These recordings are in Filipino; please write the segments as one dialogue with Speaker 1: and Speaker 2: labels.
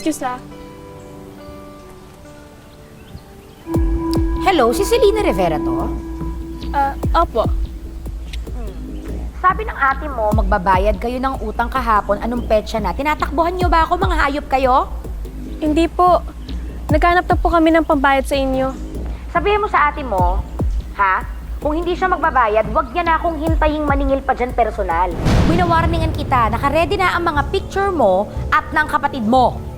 Speaker 1: Excuse ah.
Speaker 2: Hello, si Selena Rivera to?
Speaker 1: Opo.
Speaker 2: Sabi ng ate mo, magbabayad kayo ng utang kahapon. Anong petsa na? Tinatakbuhan niyo ba ako? Mga hayop kayo?
Speaker 1: Hindi po. Naghanap na po kami ng pambayad sa inyo.
Speaker 2: Sabihin mo sa ate mo, ha? Kung hindi siya magbabayad, wag niya na akong hintaying maningil pa dyan personal. Winawarningan kita, nakaredy na ang mga picture mo at ng kapatid mo.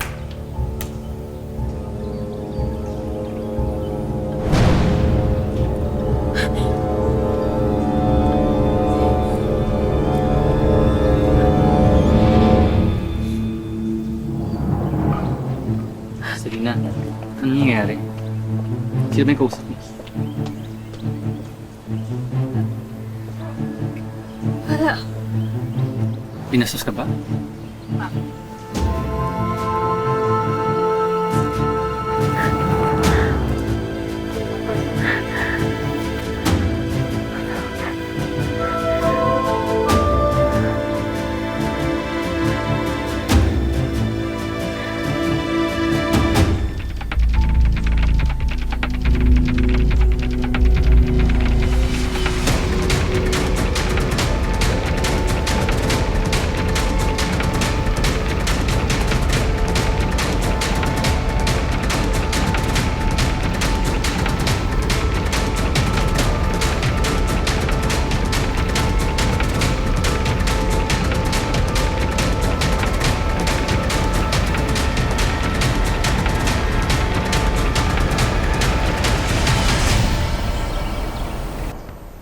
Speaker 3: Selena, ano nangyayari? Sino ba yung kausap mo?
Speaker 1: Wala.
Speaker 3: Pinastos ka ba?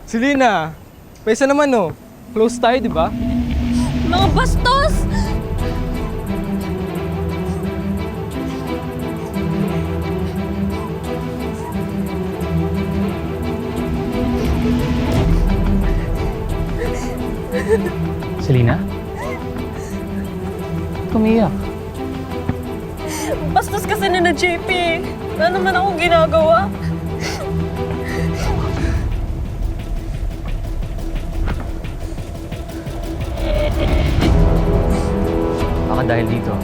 Speaker 4: Selena, paisa naman no. Close tayo, di ba?
Speaker 1: Mga bastos!
Speaker 3: Selena? Tumiyak.
Speaker 1: Bastos kasi na JP. Wala naman akong ginagawa.
Speaker 3: Baka dahil dito,